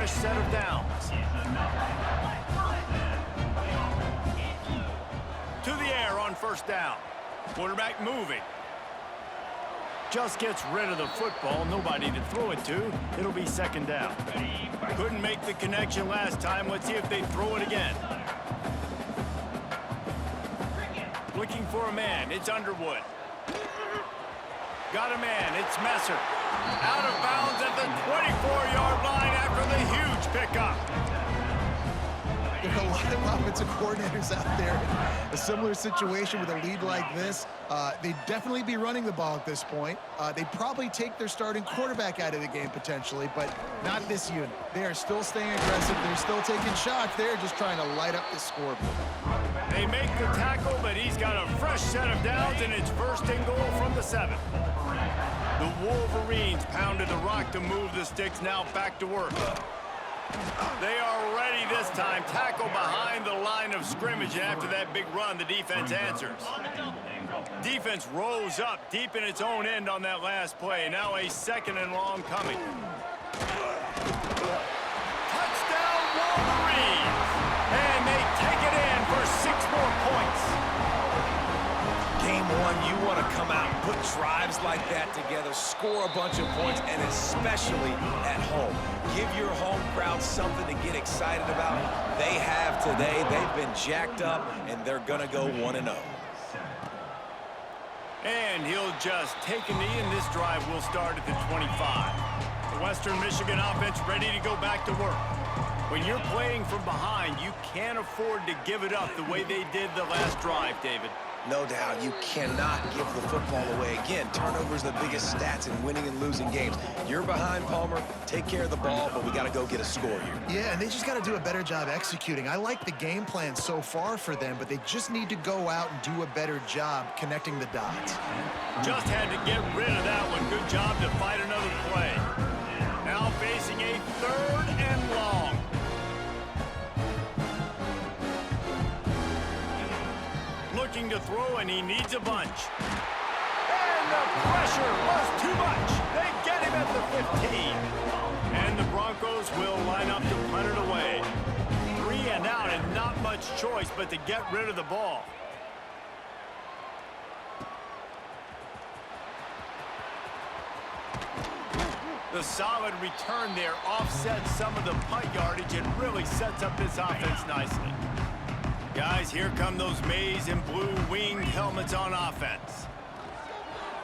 fresh set of downs. To the air on first down. Quarterback moving. Just gets rid of the football. Nobody to throw it to. It'll be second down. Couldn't make the connection last time. Let's see if they throw it again. Looking for a man. It's Underwood. Got a man. It's Messer. Out of bounds at the 24-yard line after the huge pickup. There are a lot of offensive coordinators out there in a similar situation with a lead like this. They'd definitely be running the ball at this point. They'd probably take their starting quarterback out of the game potentially, but not this unit. They are still staying aggressive. They're still taking shots. They're just trying to light up the scoreboard. They make the tackle, but he's got a fresh set of downs, and it's first and goal from the 7. The Wolverines pounded the rock to move the sticks, now back to work. They are ready this time. Tackle behind the line of scrimmage, and after that big run, the defense answers. Defense rose up deep in its own end on that last play. Now a second and long coming. Touchdown Wolverines! And they take it in for 6 more points. Game one, you want to come out, put drives like that together, score a bunch of points, and especially at home. Give your home crowd something to get excited about. They have today. They've been jacked up, and they're going to go 1-0. And he'll just take a knee, and this drive will start at the 25. The Western Michigan offense ready to go back to work. When you're playing from behind, you can't afford to give it up the way they did the last drive, David. No doubt, you cannot give the football away. Again, turnovers are the biggest stats in winning and losing games. You're behind, Palmer. Take care of the ball, but we got to go get a score here. Yeah, and they just got to do a better job executing. I like the game plan so far for them, but they just need to go out and do a better job connecting the dots. Just had to get rid of that one. Good job to fight another play. Now facing a 3rd and long. Looking to throw, and he needs a bunch. And the pressure was too much. They get him at the 15. And the Broncos will line up to punt it away. 3 and out, and not much choice but to get rid of the ball. The solid return there offsets some of the punt yardage and really sets up this offense nicely. Guys, here come those maize and blue winged helmets on offense.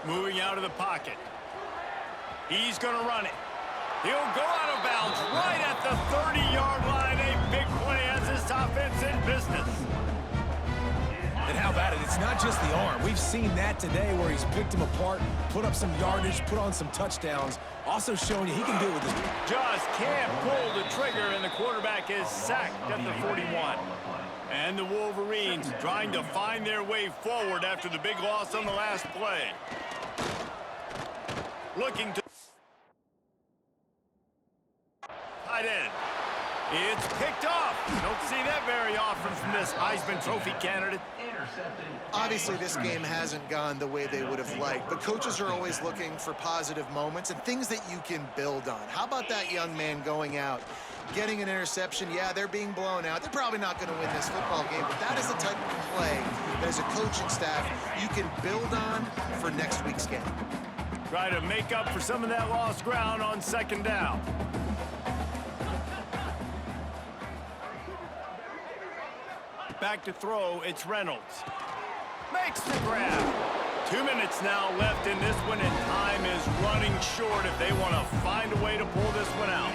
Moving out of the pocket. He's going to run it. He'll go out of bounds right at the 30-yard line. A big play as this offense in business. And how about it? It's not just the arm. We've seen that today where he's picked him apart, put up some yardage, put on some touchdowns. Also showing you he can do it with his... Just can't pull the trigger, and the quarterback is sacked at the 41. And the Wolverines trying to find their way forward after the big loss on the last play. Looking to... tight end. It's picked off. Don't see that very often from this Heisman Trophy candidate. Obviously, this game hasn't gone the way they would have liked, but coaches are always looking for positive moments and things that you can build on. How about that young man going out, getting an interception? Yeah, they're being blown out. They're probably not going to win this football game, but that is the type of play that as a coaching staff you can build on for next week's game. Try to make up for some of that lost ground on second down. Back to throw, it's Reynolds. Makes the grab. 2 minutes now left in this one, and time is running short if they want to find a way to pull this one out.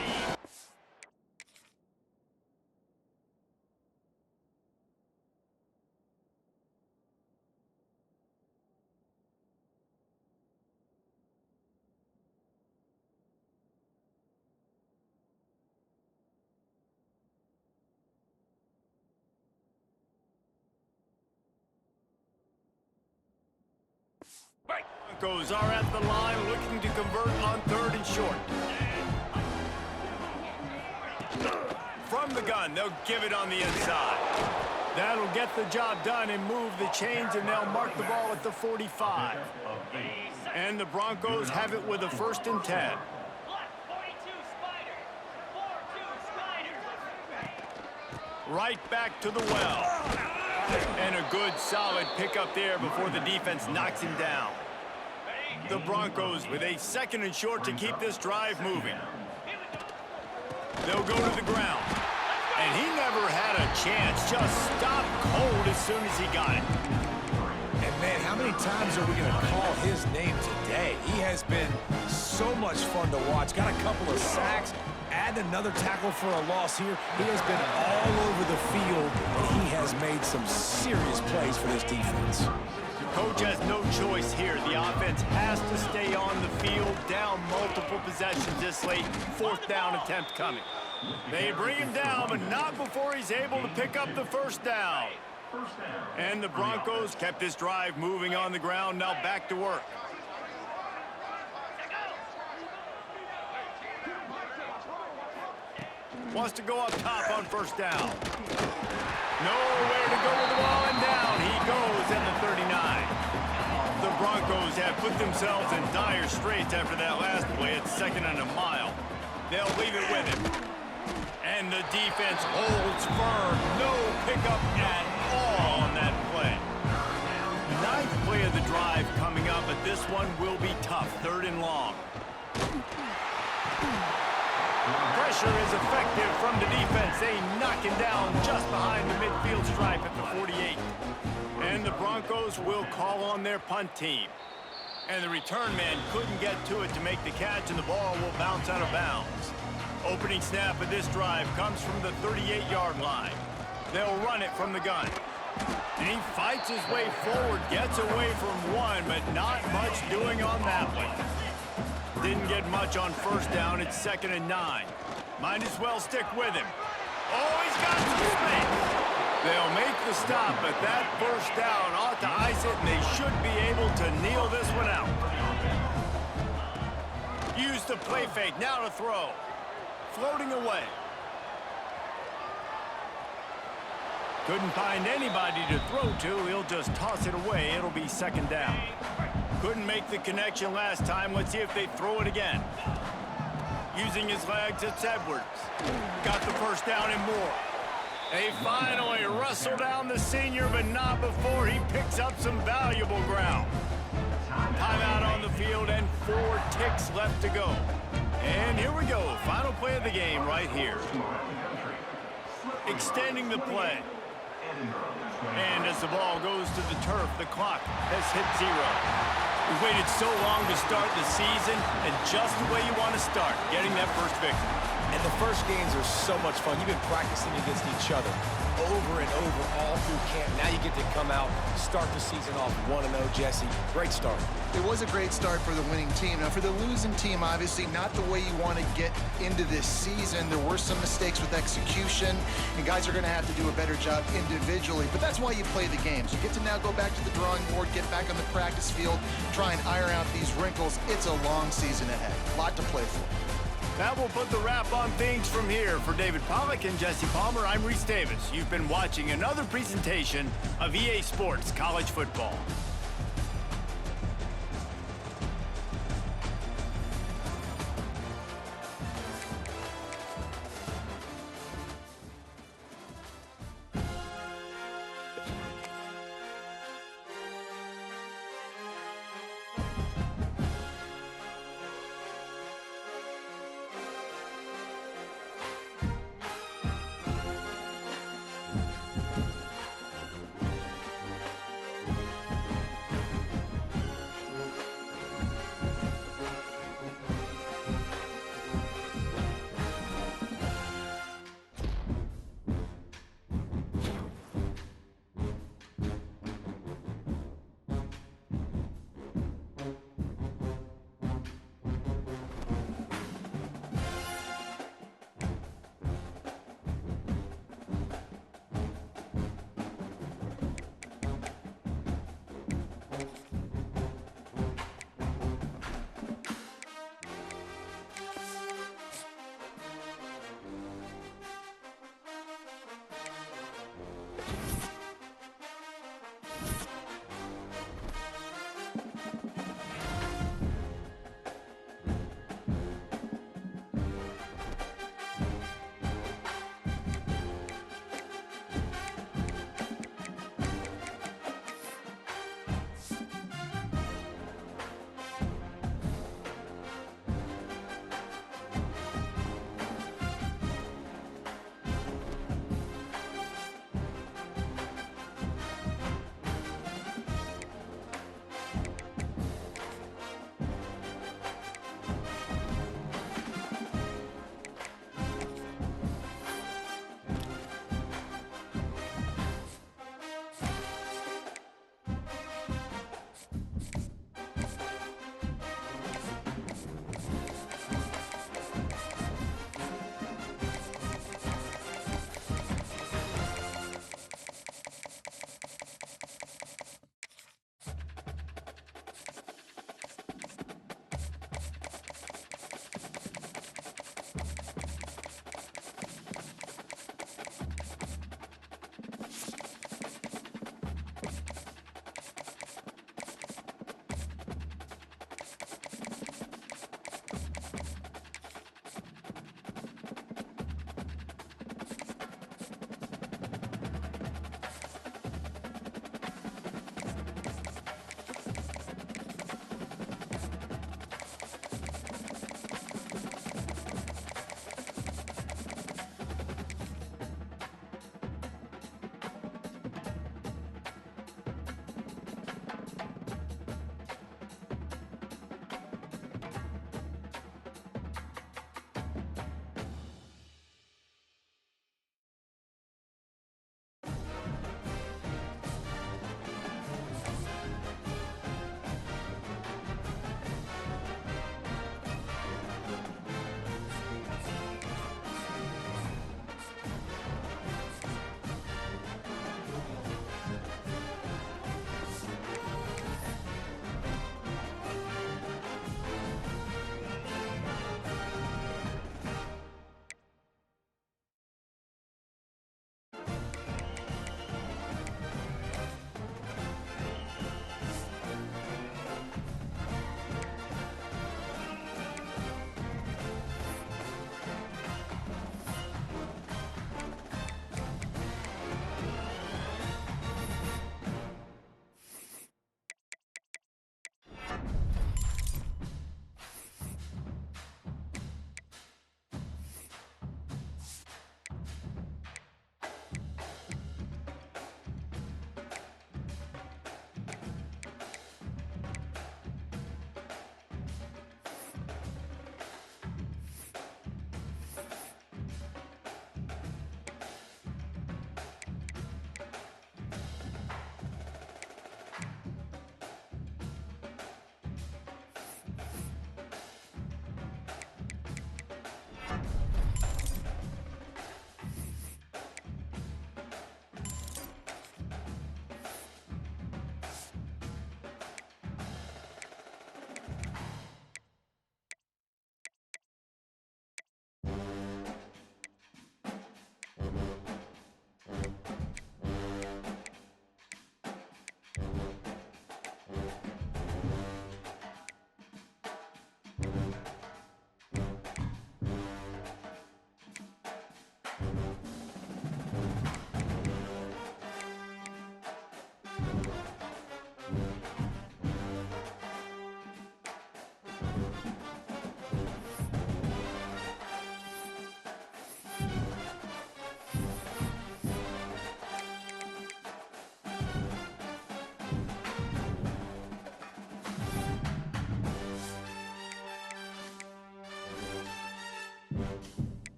Broncos are at the line looking to convert on 3rd and short. From the gun, they'll give it on the inside. That'll get the job done and move the chains, and they'll mark the ball at the 45. And the Broncos have it with a 1st and 10. right back to the well. And a good, solid pickup there before the defense knocks him down. The Broncos with a 2nd and short to keep this drive moving. They'll go to the ground. And he never had a chance. Just stopped cold as soon as he got it. And, man, how many times are we going to call his name today? He has been so much fun to watch. Got a couple of sacks. Add another tackle for a loss here. He has been all over the field, and he has made some serious plays for this defense. Coach has no choice here. The offense has to stay on the field, down multiple possessions this late. 4th down attempt coming. They bring him down, but not before he's able to pick up the 1st down. And the Broncos kept this drive moving on the ground, now back to work. Wants to go up top on 1st down. Nowhere to go with the ball, and down he goes at the 39. The Broncos have put themselves in dire straits after that last play. It's 2nd and a mile. They'll leave it with him. And the defense holds firm. No pickup at all on that play. 9th play of the drive coming up, but this one will be tough. 3rd and long. Pressure is effective from the defense. They knock him down just behind the midfield stripe at the 48. And the Broncos will call on their punt team. And the return man couldn't get to it to make the catch, and the ball will bounce out of bounds. Opening snap of this drive comes from the 38-yard line. They'll run it from the gun. And he fights his way forward, gets away from one, but not much doing on that one. Didn't get much on 1st down. It's 2nd and 9. Might as well stick with him. Oh, he's got some space. They'll make the stop, but that 1st down ought to ice it, and they should be able to kneel this one out. Use the play fake. Now to throw. Floating away. Couldn't find anybody to throw to. He'll just toss it away. It'll be 2nd down. Couldn't make the connection last time. Let's see if they throw it again. Using his legs, it's Edwards. Got the 1st down and more. They finally wrestle down the senior, but not before he picks up some valuable ground. Timeout on the field and 4 ticks left to go. And here we go. Final play of the game right here. Extending the play. And as the ball goes to the turf, the clock has hit 0. We waited so long to start the season, and just the way you want to start, getting that first victory. And the first games are so much fun. You've been practicing against each other over and over all through camp. Now you get to come out, start the season off 1-0, Jesse. Great start. It was a great start for the winning team. Now, for the losing team, obviously not the way you want to get into this season. There were some mistakes with execution, and guys are going to have to do a better job individually. But that's why you play the games. You get to now go back to the drawing board, get back on the practice field, try and iron out these wrinkles. It's a long season ahead. A lot to play for. That will put the wrap on things from here. For David Pollack and Jesse Palmer, I'm Reese Davis. You've been watching another presentation of EA Sports College Football.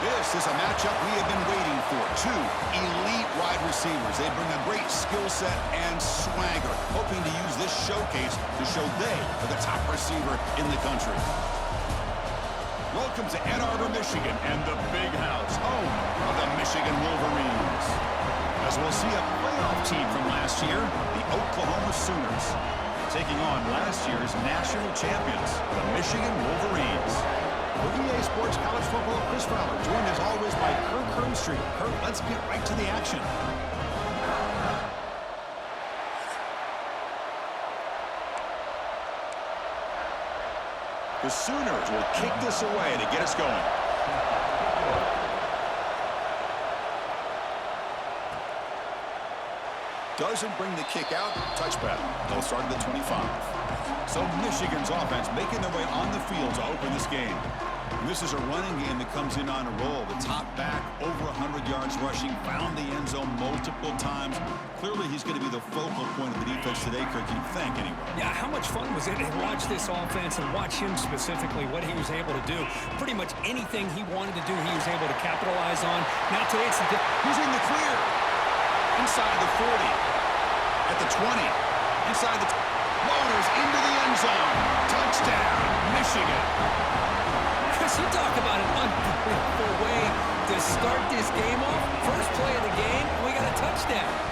This is a matchup we have been waiting for. Two elite wide receivers. They bring a great skill set and swagger, hoping to use this showcase to show they are the top receiver in the country. Welcome to Ann Arbor, Michigan, and the Big House, home of the Michigan Wolverines. As we'll see a playoff team from last year, the Oklahoma Sooners, taking on last year's national champions, the Michigan Wolverines. For EA Sports College Football, Chris Fowler, joined as always by Kirk Hermstreet. Kirk, let's get right to the action. The Sooners will kick this away to get us going. Doesn't bring the kick out. Touchback. They'll start at the 25. So Michigan's offense making their way on the field to open this game. And this is a running game that comes in on a roll. The top back, over 100 yards rushing, found the end zone multiple times. Clearly, he's going to be the focal point of the defense today, Kirk, you'd think, anyway. Yeah, how much fun was it to watch this offense and watch him specifically, what he was able to do. Pretty much anything he wanted to do, he was able to capitalize on. Now today, it's he's in the clear. Inside the 40. At the 20. Inside the... Motors into the end zone. Touchdown, Michigan. Chris, you talk about an unbelievable way to start this game off. First play of the game, we got a touchdown.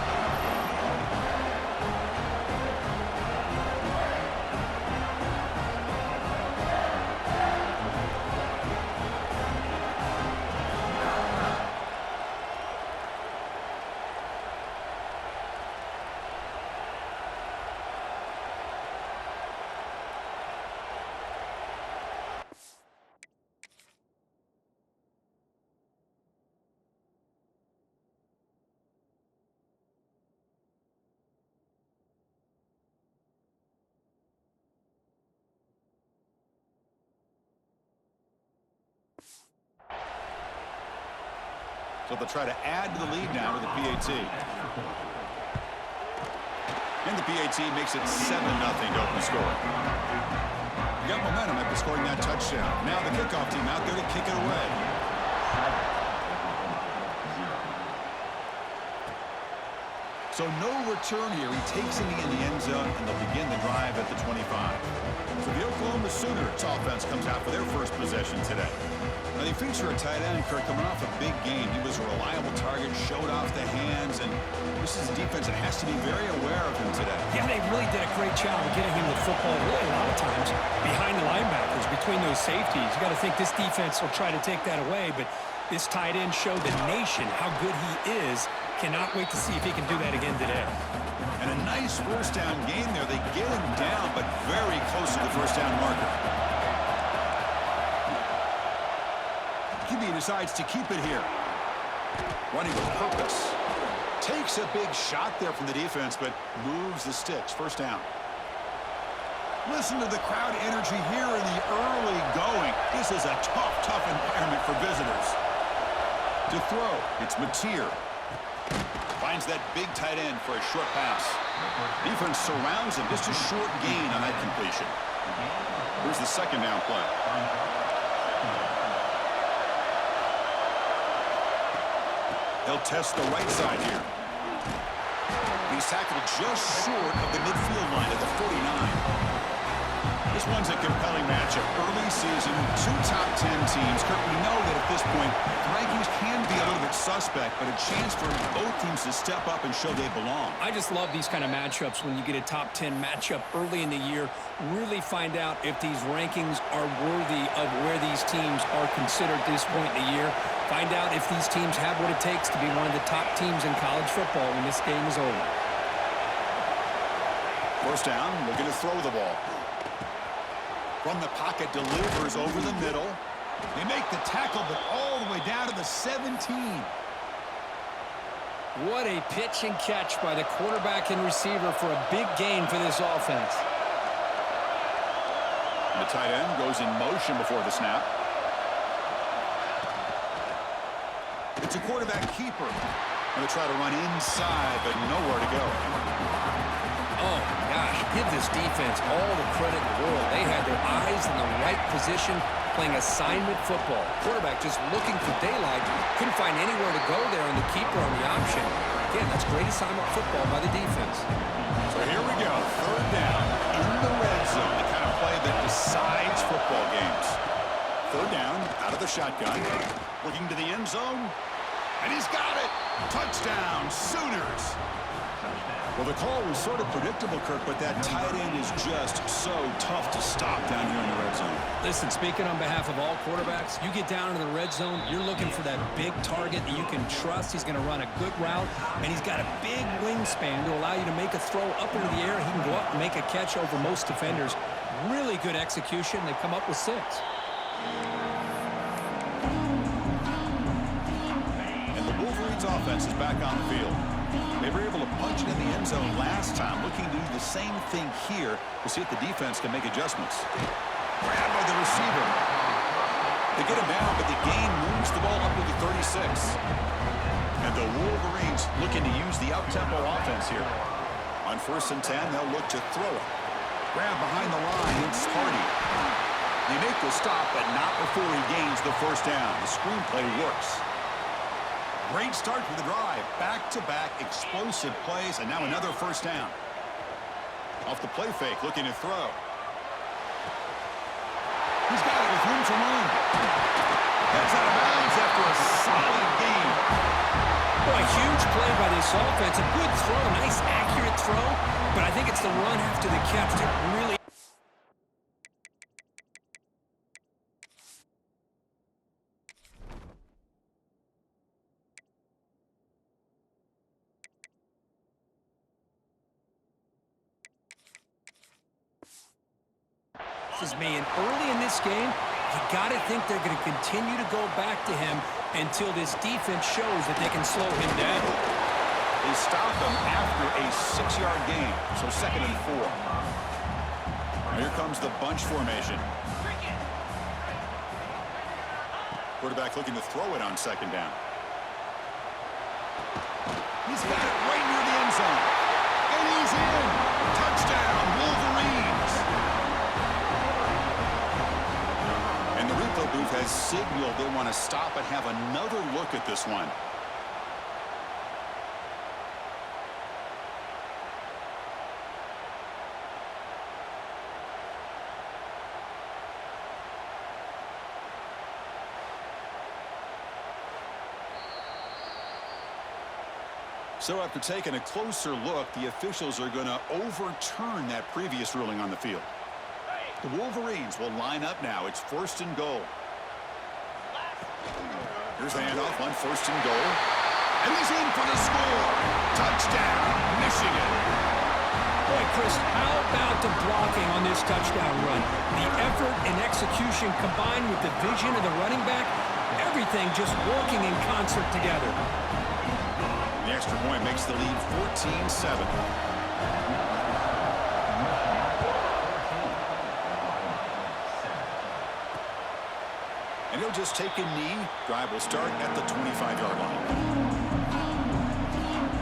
So they'll try to add to the lead now with the PAT. And the PAT makes it 7-0 to open the score. Got momentum after scoring that touchdown. Now the kickoff team out there to kick it away. So no return here. He takes it in the end zone, and they'll begin the drive at the 25. So the Oklahoma Sooners offense comes out for their first possession today. Now they feature a tight end, Kirk, coming off a big game. He was a reliable target, showed off the hands, and this is a defense that has to be very aware of him today. Yeah, they really did a great job of getting him the football really a lot of times behind the linebackers, between those safeties. You got to think this defense will try to take that away, but this tight end showed the nation how good he is. Cannot wait to see if he can do that again today. And a nice first down game there. They get him down, but very close to the first down marker. He decides to keep it here. Running with purpose. Takes a big shot there from the defense, but moves the sticks. First down. Listen to the crowd energy here in the early going. This is a tough environment for visitors. To throw, it's Mateer. Finds that big tight end for a short pass. Defense surrounds him. Just a short gain on that completion. Here's the second down play. He'll test the right side here. He's tackled just short of the midfield line at the 49. This one's a compelling matchup. Early season, two top 10 teams. Kirk, we know that at this point, the rankings can be a little bit suspect, but a chance for both teams to step up and show they belong. I just love these kind of matchups when you get a top 10 matchup early in the year. Really find out if these rankings are worthy of where these teams are considered at this point in the year. Find out if these teams have what it takes to be one of the top teams in college football when this game is over. First down, looking to throw the ball. From the pocket, delivers over the middle. They make the tackle, but all the way down to the 17. What a pitch and catch by the quarterback and receiver for a big gain for this offense. The tight end goes in motion before the snap. It's a quarterback keeper. And they try to run inside, but nowhere to go. Oh, gosh, give this defense all the credit in the world. They had their eyes in the right position playing assignment football. Quarterback just looking for daylight. Couldn't find anywhere to go there on the keeper on the option. Again, that's great assignment football by the defense. So here we go, third down in the red zone, the kind of play that decides football games. Third down, out of the shotgun, looking to the end zone, and he's got it! Touchdown, Sooners! Well, the call was sort of predictable, Kirk, but that tight end is just so tough to stop down here in the red zone. Listen, speaking on behalf of all quarterbacks, you get down into the red zone, you're looking for that big target that you can trust. He's going to run a good route, and he's got a big wingspan to allow you to make a throw up into the air. He can go up and make a catch over most defenders. Really good execution. They come up with 6. And the Wolverines offense is back on the field. They were able to punch it in the end zone last time, looking to do the same thing here to see if the defense can make adjustments. Grabbed by the receiver. They get him down, but the gain moves the ball up to the 36. And the Wolverines looking to use the up-tempo offense here. On 1st and 10, they'll look to throw it. Grab behind the line, it's Hardy. They make the stop, but not before he gains the first down. The screenplay works. Great start for the drive. Back-to-back explosive plays, and now another first down. Off the play fake, looking to throw. He's got it with room to run. That's out of bounds after a solid gain. Boy, a huge play by this offense. A good throw, nice accurate throw, but I think it's the run after the catch that really... me. And early in this game, you got to think they're going to continue to go back to him until this defense shows that they can slow him down. They stop him after a 6-yard gain, so 2nd and 4. Here comes the bunch formation. Quarterback looking to throw it on 2nd down. He's got it right near the end zone. And he's in. Touchdown, Wolverines. And the replay booth has signaled they want to stop and have another look at this one. So after taking a closer look, the officials are going to overturn that previous ruling on the field. The Wolverines will line up now. It's 1st and goal. Here's the handoff on 1st and goal. And he's in for the score. Touchdown, Michigan. Boy, Chris, how about the blocking on this touchdown run? The effort and execution combined with the vision of the running back, everything just working in concert together. The extra point makes the lead 14-7. And he'll just take a knee. Drive will start at the 25-yard line.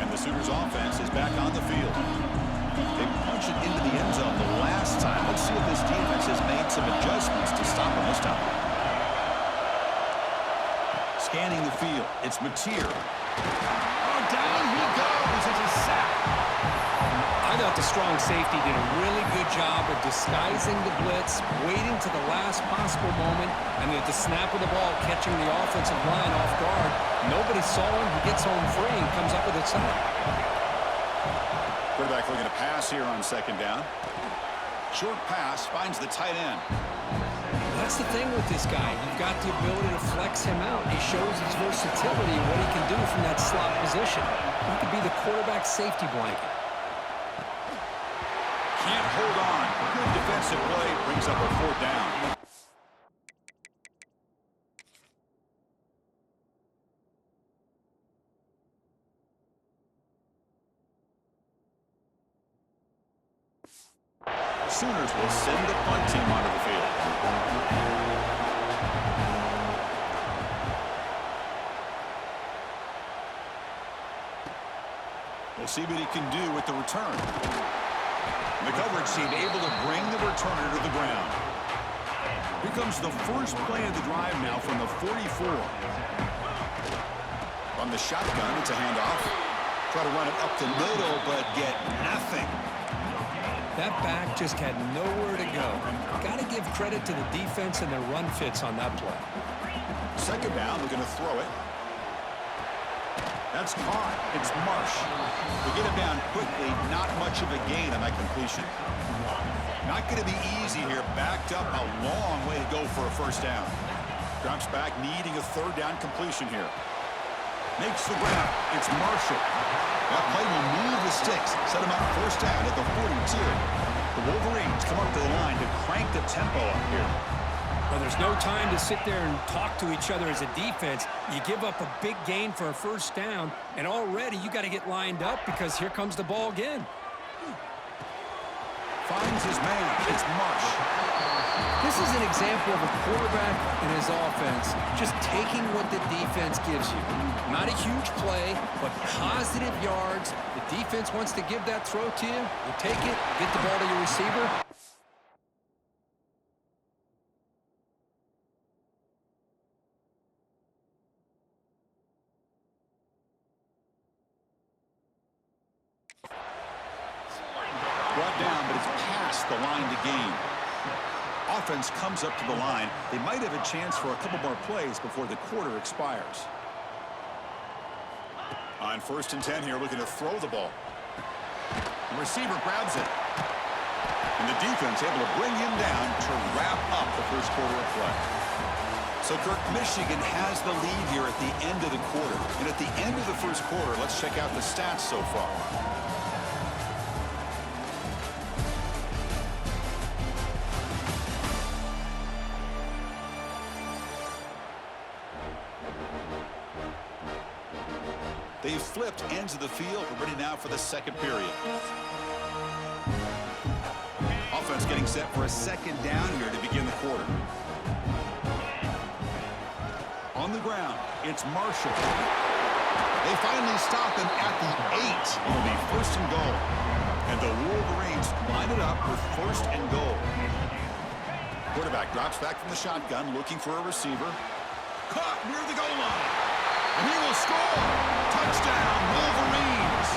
And the Sooners offense is back on the field. They punch it into the end zone the last time. Let's see if this defense has made some adjustments to stop him this time. Scanning the field. It's Mateer. Down he goes. It's a sack. I thought the strong safety did a really good job of disguising the blitz, waiting to the last possible moment, and at the snap of the ball, catching the offensive line off guard. Nobody saw him. He gets home free and comes up with a sack. Quarterback looking to pass here on 2nd down. Short pass finds the tight end. That's the thing with this guy. You've got the ability to flex him out. He shows his versatility and what he can do from that slot position. He could be the quarterback's safety blanket. Can't hold on. Good defensive play. Brings up a 4th down. Sooners will send the punt team onto the field. We'll see what he can do with the return. The coverage team able to bring the returner to the ground. Here comes the first play of the drive now from the 44. From the shotgun, it's a handoff. Try to run it up the middle, but get nothing. That back just had nowhere to go. Got to give credit to the defense and their run fits on that play. Second down, we're going to throw it. That's caught. It's Marsh. We get him down quickly. Not much of a gain on that completion. Not going to be easy here. Backed up a long way to go for a first down. Drops back, needing a third down completion here. Makes the grab. It's Marshall. That play will move the sticks. Set him up first down at the 42. The Wolverines come up to the line to crank the tempo up here. Well, there's no time to sit there and talk to each other as a defense. You give up a big gain for a first down, and already you got to get lined up because here comes the ball again. Finds his man. It's Marsh. This is an example of a quarterback and his offense just taking what the defense gives you. Not a huge play, but positive yards. The defense wants to give that throw to you. You take it, get the ball to your receiver. Brought down, but it's past the line to gain. Offense comes up to the line. They might have a chance for a couple more plays before the quarter expires. On 1st and 10 here, looking to throw the ball. The receiver grabs it. And the defense able to bring him down to wrap up the first quarter of play. So, Kirk, Michigan has the lead here at the end of the quarter. And at the end of the first quarter, let's check out the stats so far. They've flipped ends of the field. We're ready now for the second period. Offense getting set for a second down here to begin the quarter. On the ground, it's Marshall. They finally stop him at the 8. It'll be 1st and goal. And the Wolverines line it up with 1st and goal. Quarterback drops back from the shotgun, looking for a receiver. Caught near the goal line. And he will score. Touchdown, Wolverines.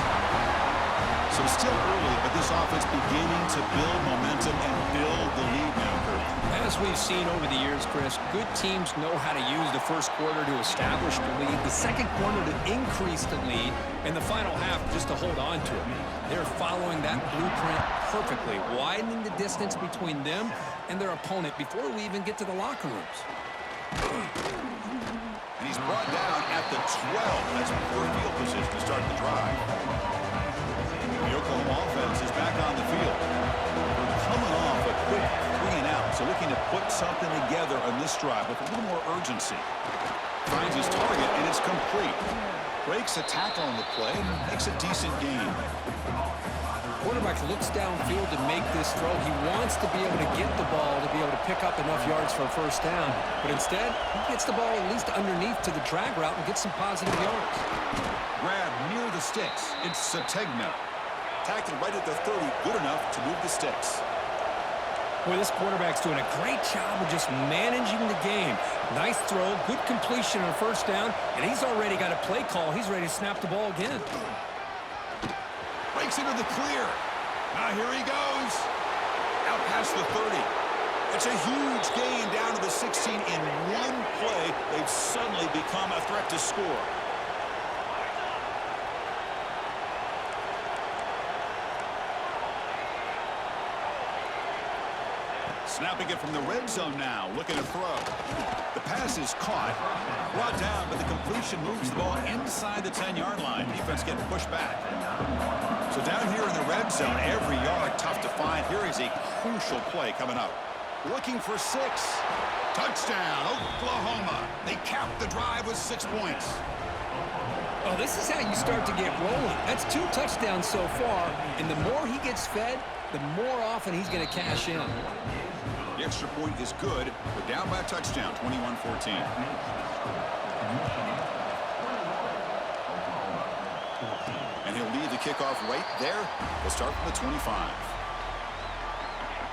So still early, but this offense beginning to build momentum and build the lead now, Kurt. As we've seen over the years, Chris, good teams know how to use the first quarter to establish the lead, the second quarter to increase the lead, and the final half just to hold on to it. They're following that blueprint perfectly, widening the distance between them and their opponent before we even get to the locker rooms. And he's brought down at the 12. That's poor field position to start the drive. The Oklahoma offense is back on the field. We're coming off a quick 3-and-out, so looking to put something together on this drive with a little more urgency. Finds his target, and it's complete. Breaks a tackle on the play and makes a decent gain. Quarterback looks downfield to make this throw. He wants to be able to get the ball to be able to pick up enough yards for a first down. But instead, he gets the ball at least underneath to the drag route and gets some positive yards. Grab near the sticks. It's Sategna. Tackled right at the 30. Good enough to move the sticks. Boy, this quarterback's doing a great job of just managing the game. Nice throw, good completion on first down, and he's already got a play call. He's ready to snap the ball again. Breaks into the clear. Now here he goes. Out past the 30. It's a huge gain down to the 16 in one play. They've suddenly become a threat to score. Snapping it from the red zone now, looking to throw. The pass is caught, brought down, but the completion moves the ball inside the 10-yard line. Defense getting pushed back. So down here in the red zone, every yard tough to find. Here is a crucial play coming up. Looking for 6. Touchdown, Oklahoma. They capped the drive with 6 points. Oh, this is how you start to get rolling. That's 2 touchdowns so far, and the more he gets fed, the more often he's going to cash in. The extra point is good. We're down by a touchdown, 21-14. And he'll lead the kickoff right there. We'll start from the 25.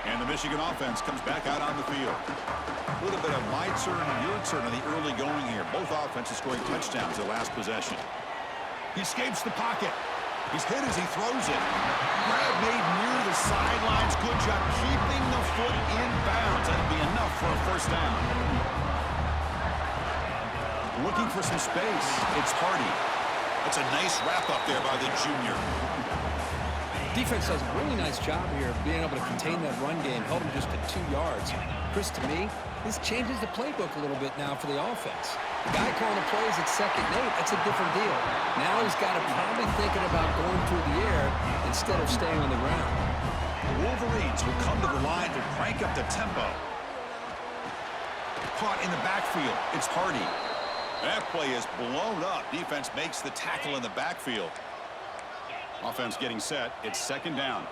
And the Michigan offense comes back out on the field. A little bit of my turn, your turn in the early going here. Both offenses scoring touchdowns at last possession. He escapes the pocket. He's hit as he throws it. Grab made near the sidelines. Good job keeping the foot in bounds. That'll be enough for a first down. Looking for some space. It's Hardy. That's a nice wrap up there by the junior. Defense does a really nice job here of being able to contain that run game, held him just at 2 yards. Chris, to me, this changes the playbook a little bit now for the offense. The guy calling the plays at 2nd and 8, that's a different deal. Now he's got to probably thinking about going through the air instead of staying on the ground. The Wolverines will come to the line to crank up the tempo. Caught in the backfield. It's Hardy. That play is blown up. Defense makes the tackle in the backfield. Offense getting set. It's 2nd down.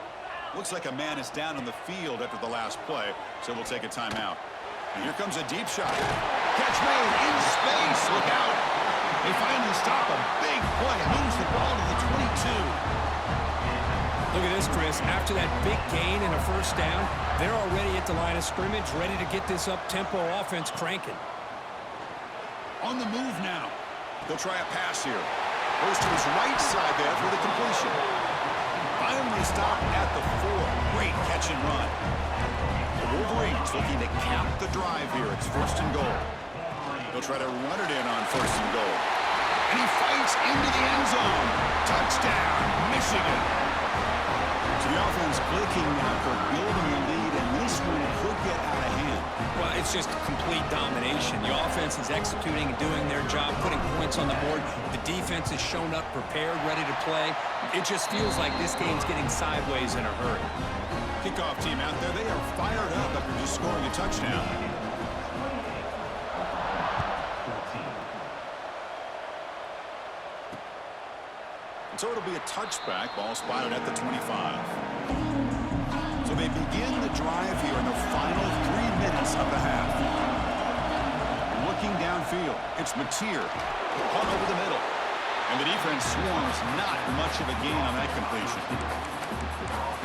Looks like a man is down on the field after the last play, so we'll take a timeout. And here comes a deep shot. Catch made in space. Look out. They finally stop a big play. Moves the ball to the 22. Look at this, Chris. After that big gain and a first down, they're already at the line of scrimmage, ready to get this up-tempo offense cranking. On the move now. They'll try a pass here. Goes to his right side there for the completion. Finally stopped at the 4. Great catch and run. The Wolverines looking to cap the drive here. It's 1st and goal. They'll try to run it in on 1st and goal. And he fights into the end zone. Touchdown, Michigan. So the offense clicking now for building a lead, and this one could get out of hand. Well, it's just complete domination. The offense is executing and doing their job, putting points on the board. The defense has shown up, prepared, ready to play. It just feels like this game's getting sideways in a hurry. Kickoff team out there, they are fired up after just scoring a touchdown. So it'll be a touchback, ball spotted at the 25. So they begin the drive here in the final 3 minutes of the half. Looking downfield, it's Mateer, caught over the middle. And the defense swarms, not much of a gain on that completion.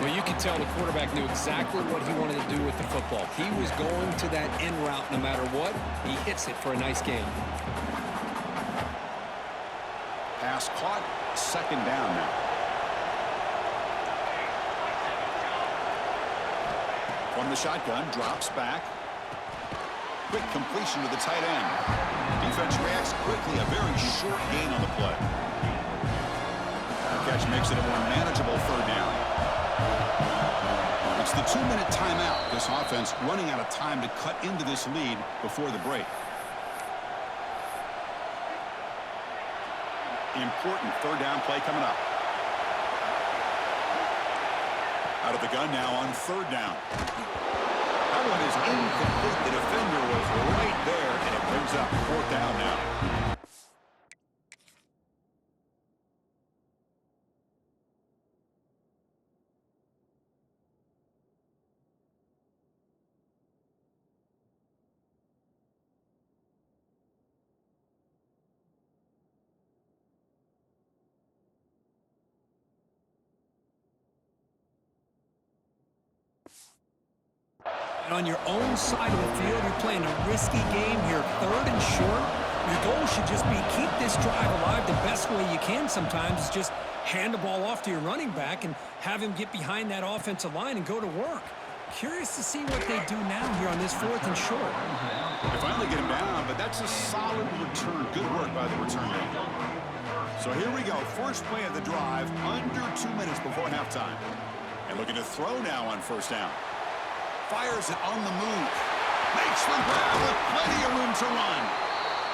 Well, you can tell the quarterback knew exactly what he wanted to do with the football. He was going to that in route no matter what. He hits it for a nice gain. Pass caught, 2nd down now. From the shotgun, drops back. Quick completion to the tight end. Defense reacts quickly, a very short gain on the play. The catch makes it a more manageable 3rd down. It's the 2-minute timeout. This offense running out of time to cut into this lead before the break. Important 3rd down play coming up. Out of the gun now on 3rd down. That one is incomplete. The defender was right there, and it brings up 4th down now. And on your own side of the field, you're playing a risky game here, 3rd and short. Your goal should just be keep this drive alive the best way you can sometimes is just hand the ball off to your running back and have him get behind that offensive line and go to work. Curious to see what they do now here on this 4th and short. They finally get him down, but that's a solid return. Good work by the return man. So here we go. First play of the drive, under 2 minutes before halftime. And looking to throw now on 1st down. Fires it on the move. Makes the grab with plenty of room to run.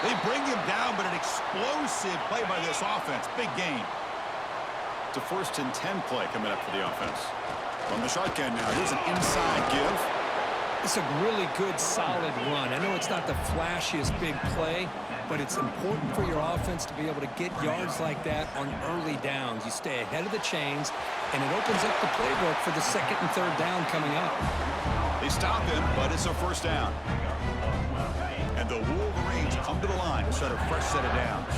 They bring him down, but an explosive play by this offense. Big gain. It's a 1st and 10 play coming up for the offense. From the shotgun now, here's an inside give. It's a really good, solid run. I know it's not the flashiest big play, but it's important for your offense to be able to get yards like that on early downs. You stay ahead of the chains, and it opens up the playbook for the 2nd and 3rd down coming up. They stop him, but it's a 1st down. And the Wolverines come to the line to start a fresh set of downs.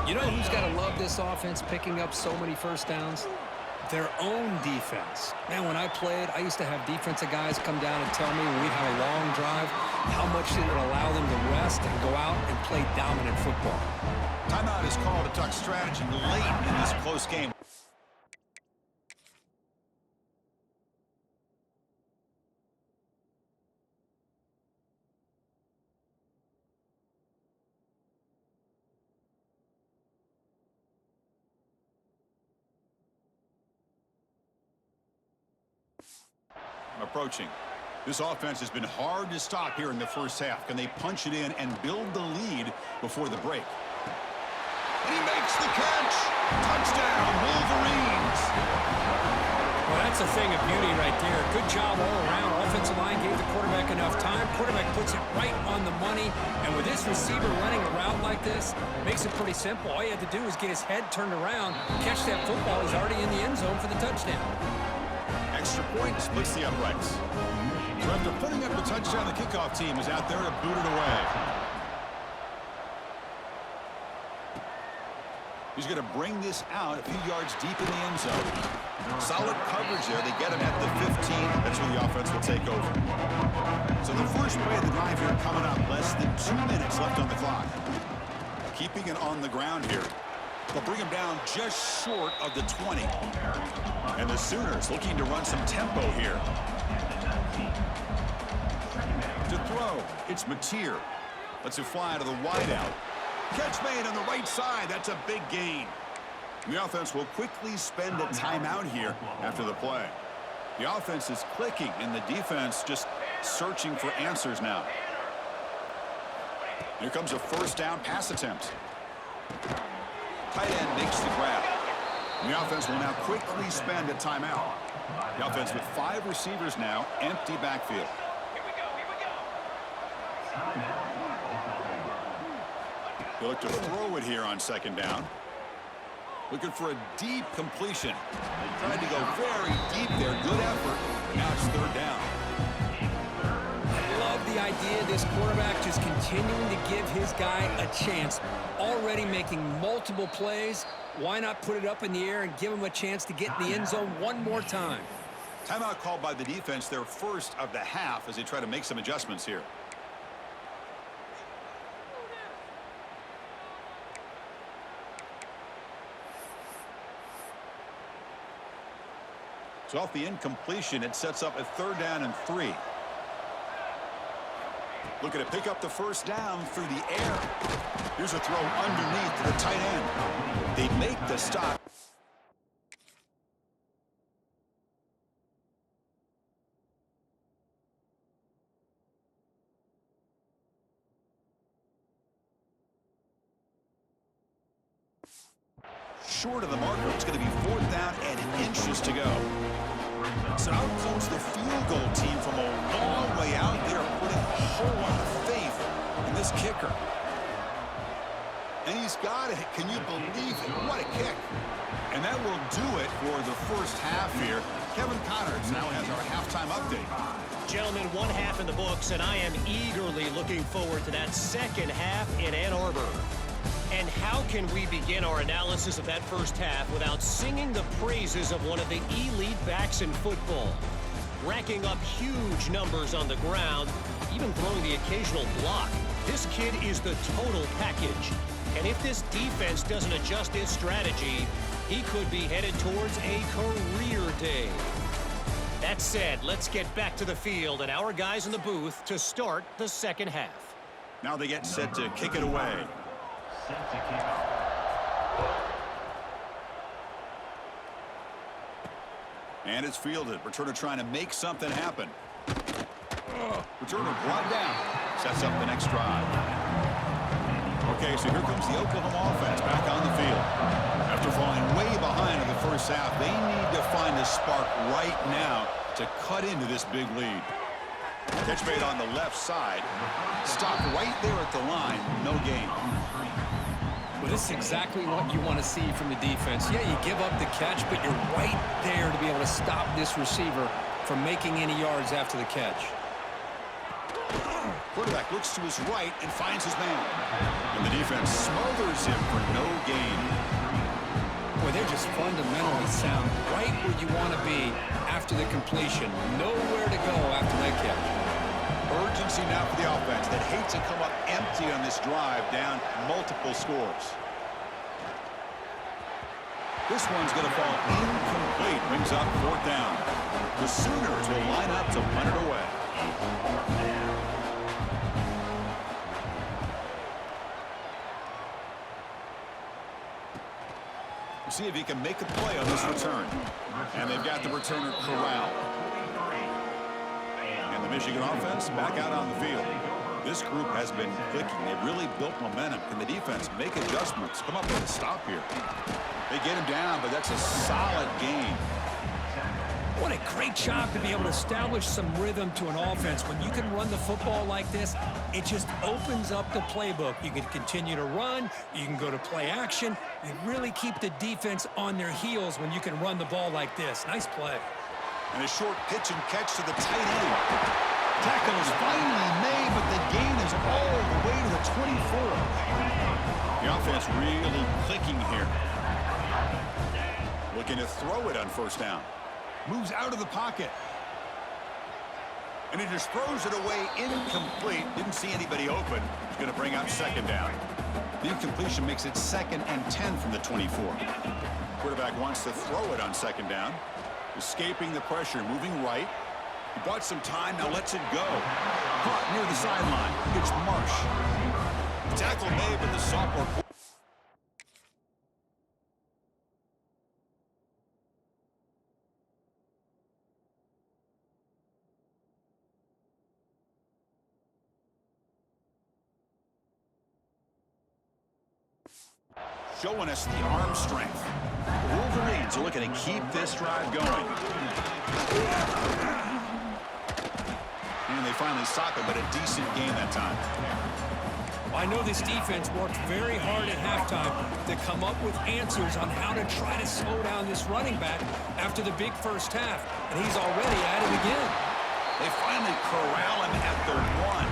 You know who's got to love this offense picking up so many 1st downs? their own defense. Man, when I played, I used to have defensive guys come down and tell me when we'd have a long drive how much it would allow them to rest and go out and play dominant football. Timeout is called to talk strategy late in this close game. Approaching. This offense has been hard to stop here in the first half. Can they punch it in and build the lead before the break? And he makes the catch. Touchdown, Wolverines. Well, that's a thing of beauty right there. Good job all around. Offensive line gave the quarterback enough time. Quarterback puts it right on the money. And with this receiver running a route like this, makes it pretty simple. All you had to do was get his head turned around, catch that football. He's already in the end zone for the touchdown. Extra point splits the uprights. So after putting up the touchdown, the kickoff team is out there to boot it away. He's going to bring this out a few yards deep in the end zone. Solid coverage there. They get him at the 15. That's where the offense will take over. So the first play of the drive here coming up. Less than 2 minutes left on the clock. Keeping it on the ground here. They'll bring him down just short of the 20. And the Sooners looking to run some tempo here. To throw, it's Mateer. Lets it fly to the wideout. Catch made on the right side. That's a big gain. The offense will quickly spend a timeout here after the play. The offense is clicking, and the defense just searching for answers now. Here comes a first down pass attempt. Tight end makes the grab. The offense will now quickly spend a timeout. The offense with 5 receivers now, empty backfield. They look to throw it here on second down. Looking for a deep completion. Tried to go very deep there. Good effort. Now it's third down. I love the idea of this quarterback just continuing to give his guy a chance. Already making multiple plays. Why not put it up in the air and give him a chance to get in the end zone one more time? Timeout called by the defense, their first of the half, as they try to make some adjustments here. So off the incompletion, it sets up a third down and 3. Looking to pick up the first down through the air. Here's a throw underneath to the tight end. They make the stop. Short of the marker, it's going to be 4th down and inches to go. So out comes the field goal team from a long way out there, putting a whole lot of faith in this kicker. And he's got it. Can you believe it? What a kick. And that will do it for the first half here. Kevin Connors now has our halftime update. Gentlemen, one half in the books, and I am eagerly looking forward to that second half in Ann Arbor. And how can we begin our analysis of that first half without singing the praises of one of the elite backs in football? Racking up huge numbers on the ground, even throwing the occasional block. This kid is the total package. And if this defense doesn't adjust its strategy, he could be headed towards a career day. That said, let's get back to the field and our guys in the booth to start the second half. Now they get set to kick it away. And it's fielded. Returner trying to make something happen. Returner brought down. Sets up the next drive. Okay, so here comes the Oklahoma offense back on the field. After falling way behind in the first half, they need to find a spark right now to cut into this big lead. Catch made on the left side. Stopped right there at the line. No gain. Well, this is exactly what you want to see from the defense. Yeah, you give up the catch, but you're right there to be able to stop this receiver from making any yards after the catch. Quarterback looks to his right and finds his man. And the defense smothers him for no gain. Boy, they're just fundamentally sound, right where you want to be after the completion. Nowhere to go after that catch. Urgency now for the offense that hates to come up empty on this drive, down multiple scores. This one's going to fall incomplete. Brings up 4th down. The Sooners will line up to punt it away. We'll see if he can make a play on this return. And they've got the returner corralled. And the Michigan offense back out on the field. This group has been clicking. They've really built momentum. Can the defense make adjustments? Come up with a stop here. They get him down, but that's a solid gain. What a great job to be able to establish some rhythm to an offense. When you can run the football like this, it just opens up the playbook. You can continue to run. You can go to play action. You really keep the defense on their heels when you can run the ball like this. Nice play. And a short pitch and catch to the tight end. Tackle is finally made, but the gain is all the way to the 24. The offense really clicking here. Looking to throw it on 1st down. Moves out of the pocket. And he just throws it away incomplete. Didn't see anybody open. He's going to bring up 2nd down. The incompletion makes it 2nd and 10 from the 24. Quarterback wants to throw it on 2nd down. Escaping the pressure, moving right. He bought some time, now lets it go. Caught near the sideline. It's Marsh. Tackle made, but the sophomore. Showing us the arm strength. The Wolverines are looking to keep this drive going. And they finally stop it, but a decent game that time. I know this defense worked very hard at halftime to come up with answers on how to try to slow down this running back after the big first half. And he's already at it again. They finally corral him at the 1.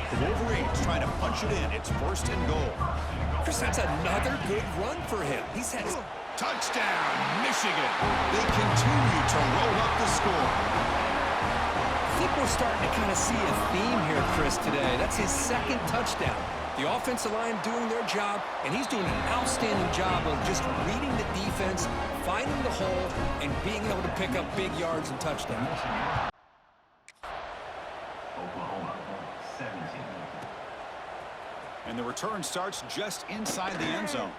The Wolverines trying to punch it in. It's 1st and goal. Chris, that's another good run for him. He's had touchdown, Michigan. They continue to roll up the score. I think we're starting to kind of see a theme here, Chris, today. That's his 2nd touchdown. The offensive line doing their job, and he's doing an outstanding job of just reading the defense, finding the hole, and being able to pick up big yards and touchdowns. And the return starts just inside the end zone.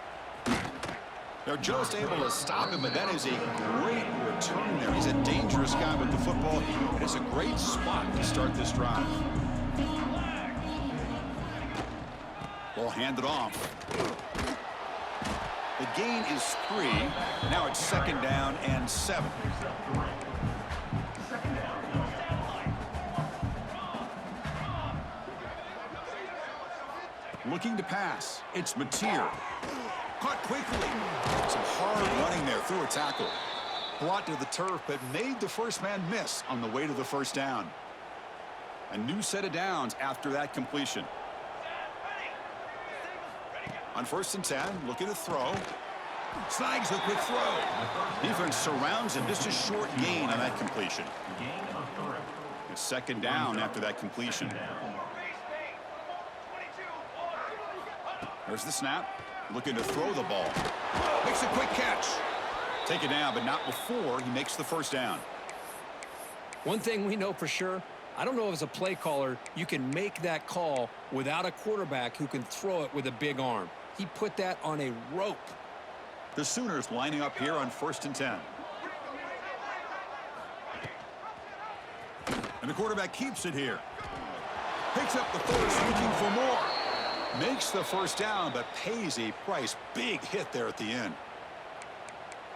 They're just able to stop him, but that is a great return there. He's a dangerous guy with the football, and it's a great spot to start this drive. Ball handed off. The gain is 3. Now it's 2nd down and 7. Looking to pass. It's Mateer. Caught quickly. Some hard running there through a tackle. Brought to the turf, but made the first man miss on the way to the 1st down. A new set of downs after that completion. On 1st and 10, looking to throw. Snags a quick throw. Defense surrounds him. Just a short gain on that completion. It's 2nd down after that completion. There's the snap. Looking to throw the ball. Makes a quick catch. Take it down, but not before he makes the 1st down. One thing we know for sure, I don't know as a play caller, you can make that call without a quarterback who can throw it with a big arm. He put that on a rope. The Sooners lining up here on 1st and 10. And the quarterback keeps it here. Picks up the first, looking for more. Makes the 1st down, but pays a price. Big hit there at the end.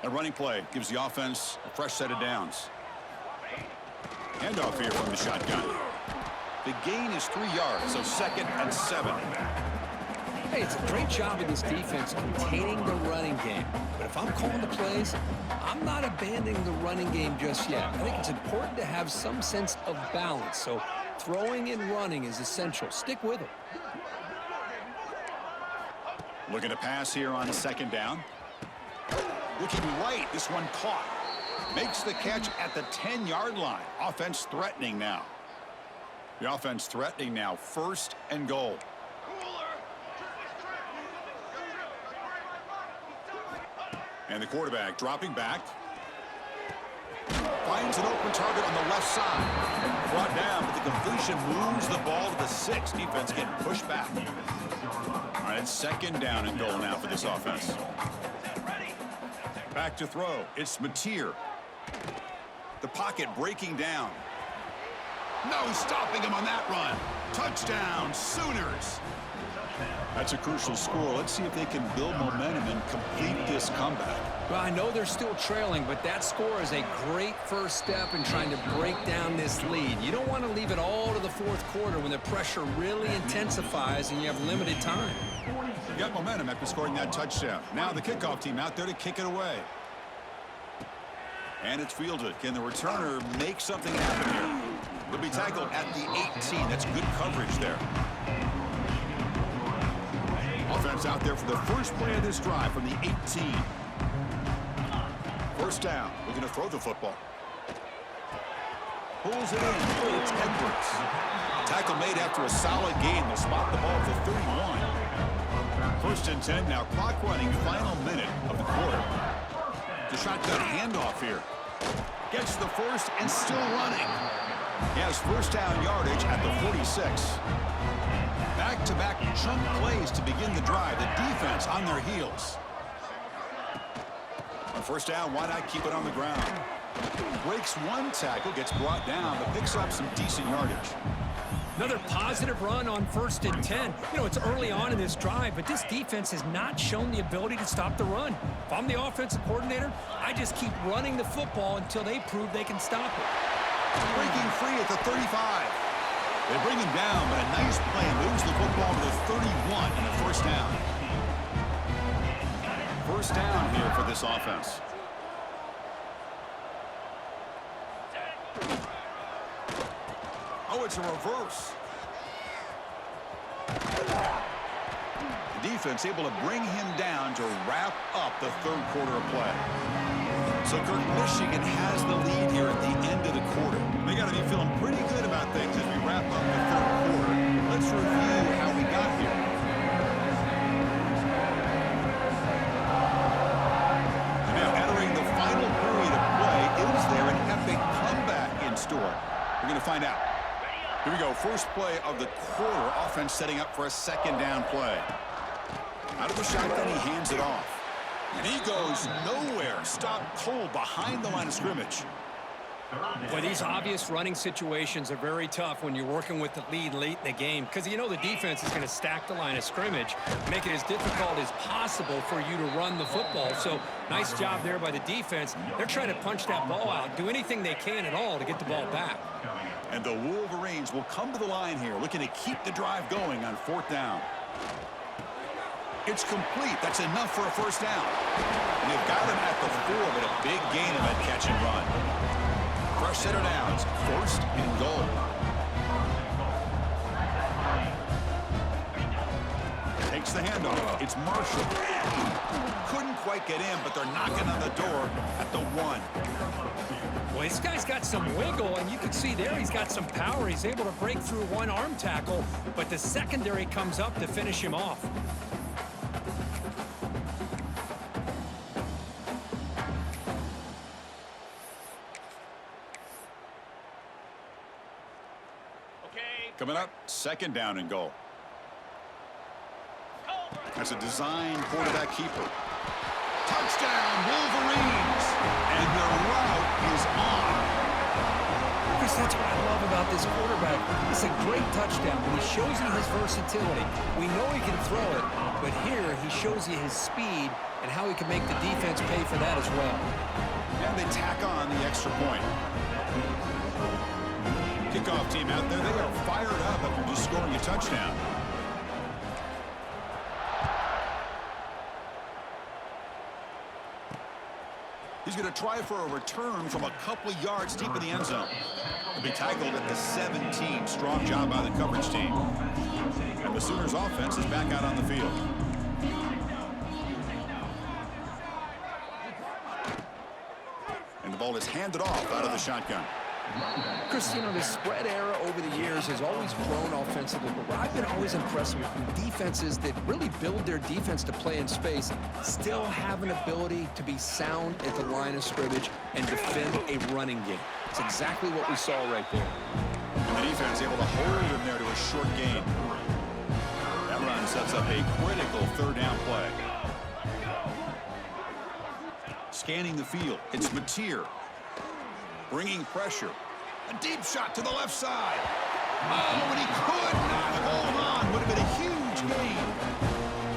A running play gives the offense a fresh set of downs. Handoff here from the shotgun. The gain is 3 yards, so 2nd and 7. Hey, it's a great job of this defense containing the running game. But if I'm calling the plays, I'm not abandoning the running game just yet. I think it's important to have some sense of balance. So throwing and running is essential. Stick with it. Looking to pass here on 2nd down. Looking light, this one caught. Makes the catch at the 10-yard line. Offense threatening now. The offense threatening now. 1st and goal. And the quarterback dropping back. Finds an open target on the left side. Brought down, but the completion moves the ball to the 6. Defense getting pushed back. All right, it's 2nd down and goal now for this offense. Back to throw. It's Mateer. The pocket breaking down. No stopping him on that run. Touchdown, Sooners. That's a crucial score. Let's see if they can build momentum and complete this comeback. Well, I know they're still trailing, but that score is a great first step in trying to break down this lead. You don't want to leave it all to the 4th quarter when the pressure really intensifies and you have limited time. You got momentum after scoring that touchdown. Now the kickoff team out there to kick it away. And it's fielded. Can the returner make something happen here? He'll be tackled at the 18. That's good coverage there. Offense out there for the first play of this drive from the 18. 1st down. We're going to throw the football. Pulls it in. It's Edwards. Tackle made after a solid gain. They'll spot the ball at the 31. 1st and 10 now. Clock running. Final minute of the quarter. The shotgun handoff here. Gets the 1st and still running. He has 1st down yardage at the 46. Back-to-back chunk plays to begin the drive. The defense on their heels. On 1st down, why not keep it on the ground? Breaks one tackle, gets brought down, but picks up some decent yardage. Another positive run on 1st and 10. You know, it's early on in this drive, but this defense has not shown the ability to stop the run. If I'm the offensive coordinator, I just keep running the football until they prove they can stop it. Breaking free at the 35. They bring him down, but a nice play moves the football to the 31 and a 1st down. 1st down here for this offense. Oh, it's a reverse. The defense able to bring him down to wrap up the 3rd quarter of play. So, Kirk, Michigan has the lead here at the end of the quarter. They got to be feeling pretty good about things as we wrap up the 3rd quarter. Let's review how we got here. And now entering the final period of play, is there an epic comeback in store? We're going to find out. Here we go. First play of the quarter. Offense setting up for a 2nd down play. Out of the shotgun, he hands it off. And he goes nowhere. Stopped cold behind the line of scrimmage. Boy, these obvious running situations are very tough when you're working with the lead late in the game because you know the defense is going to stack the line of scrimmage, make it as difficult as possible for you to run the football. So nice job there by the defense. They're trying to punch that ball out, do anything they can at all to get the ball back. And the Wolverines will come to the line here, looking to keep the drive going on 4th down. It's complete. That's enough for a 1st down. And they've got him at the 4, but a big gain of that catch and run. Fresh set of downs, 1st and goal. Takes the handoff. It's Marshall. Couldn't quite get in, but they're knocking on the door at the 1. Well, this guy's got some wiggle, and you can see there he's got some power. He's able to break through one arm tackle, but the secondary comes up to finish him off. Coming up, 2nd down and goal. That's a design quarterback keeper. Touchdown, Wolverines! And the route is on. Chris, that's what I love about this quarterback. It's a great touchdown, but he shows you his versatility. We know he can throw it, but here he shows you his speed and how he can make the defense pay for that as well. And they tack on the extra point. Kickoff team out there, they are fired up after just scoring a touchdown. He's going to try for a return from a couple of yards deep in the end zone. He'll be tackled at the 17. Strong job by the coverage team. And the Sooners offense is back out on the field. ball is handed off out of the shotgun. Chris, the spread era over the years has always grown offensively, but what I've been always impressed with defenses that really build their defense to play in space still have an ability to be sound at the line of scrimmage and defend a running game. It's exactly what we saw right there. And the defense able to hold him there to a short gain. That run sets up a critical third down play. Scanning the field, it's Mateer. Bringing pressure. A deep shot to the left side. Oh, and he could not hold on. Would have been a huge gain.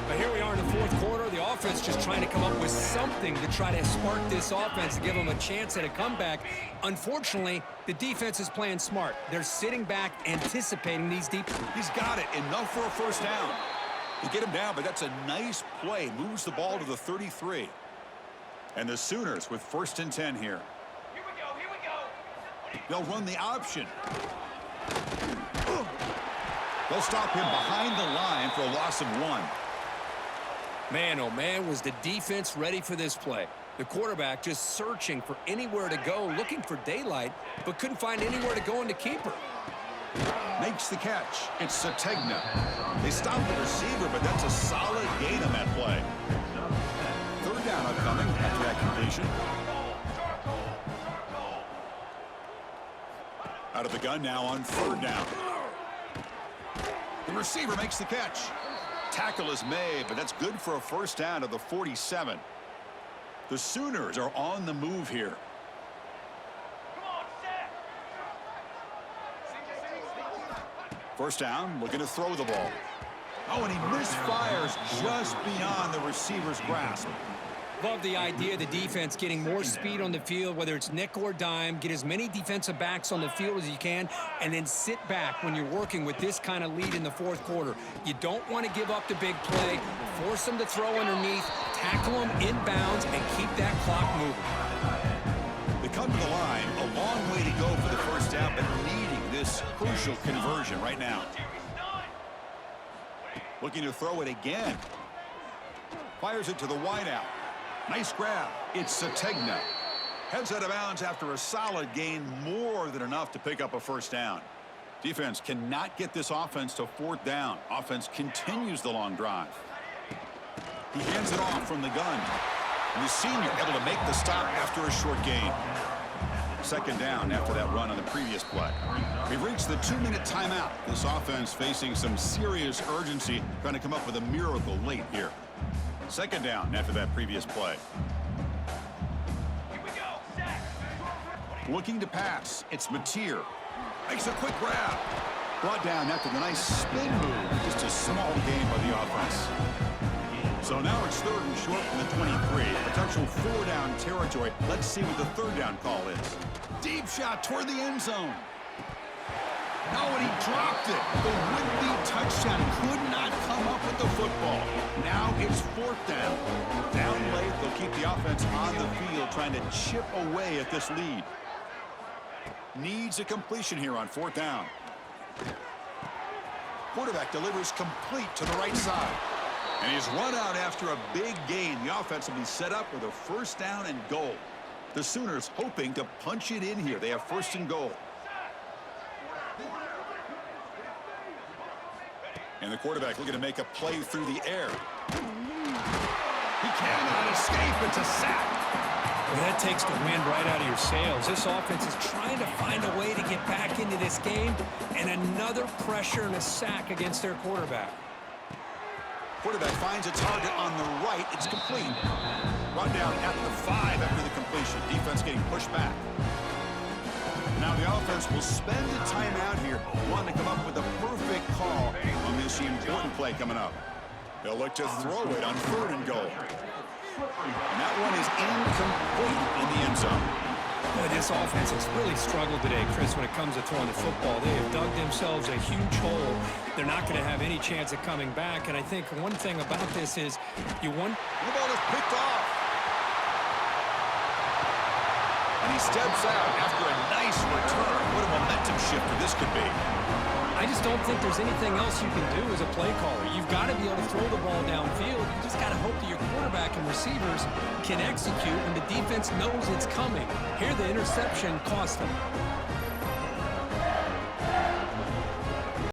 But here we are in the fourth quarter. The offense just trying to come up with something to try to spark this offense to give them a chance at a comeback. Unfortunately, the defense is playing smart. They're sitting back, anticipating these deep. He's got it. Enough for a first down. To get him down, but that's a nice play. Moves the ball to the 33. And the Sooners with 1st and 10 here. They'll run the option. They'll stop him behind the line for a loss of 1. Man, oh man, was the defense ready for this play. The quarterback just searching for anywhere to go, looking for daylight, but couldn't find anywhere to go in the keeper. Makes the catch. It's Sategna. They stop the receiver, but that's a solid gain on that play. Third down upcoming after that completion. Out of the gun now on 3rd down. The receiver makes the catch. Tackle is made, but that's good for a first down to the 47. The Sooners are on the move here. First down, looking to throw the ball. Oh, and he misfires just beyond the receiver's grasp. Love the idea of the defense getting more speed on the field, whether it's nickel or dime, get as many defensive backs on the field as you can, and then sit back when you're working with this kind of lead in the fourth quarter. You don't want to give up the big play, force them to throw underneath, tackle them inbounds, and keep that clock moving. They come to the line, a long way to go for the first down, but needing this crucial conversion right now. Looking to throw it again. Fires it to the wideout. Nice grab. It's Sategna. Heads out of bounds after a solid gain, more than enough to pick up a first down. Defense cannot get this offense to 4th down. Offense continues the long drive. He hands it off from the gun. And the senior able to make the stop after a short gain. 2nd down after that run on the previous play. We've reached the 2-minute timeout. This offense facing some serious urgency, trying to come up with a miracle late here. 2nd down after that previous play. Looking to pass. It's Mateer. Makes a quick grab. Brought down after the nice spin move. Just a small gain by the offense. So now it's 3rd and short from the 23. Potential 4-down territory. Let's see what the 3rd down call is. Deep shot toward the end zone. No, and he dropped it. The would-be touchdown could not come up with the football. Now it's 4th down. Down late, they'll keep the offense on the field trying to chip away at this lead. Needs a completion here on 4th down. Quarterback delivers complete to the right side. And he's run out after a big gain. The offense will be set up with a 1st down and goal. The Sooners hoping to punch it in here. They have 1st and goal. And the quarterback looking to make a play through the air. He cannot escape. It's a sack. Well, that takes the wind right out of your sails. This offense is trying to find a way to get back into this game, and another pressure and a sack against their quarterback. Quarterback finds a target on the right. It's complete. Run down at the 5 after the completion. Defense getting pushed back. Now the offense will spend a timeout here, wanting to come up with a perfect call on this important play coming up. They'll look to throw it on 3rd and goal. And that one is incomplete in the end zone. Boy, this offense has really struggled today, Chris, when it comes to throwing the football. They have dug themselves a huge hole. They're not going to have any chance of coming back. And I think one thing about this is you want... The ball is picked off. And he steps out after a nice return. What a momentum shifter this could be. I just don't think there's anything else you can do as a play caller. You've got to be able to throw the ball downfield. You just got to hope that your quarterback and receivers can execute when the defense knows it's coming. Here, the interception cost them.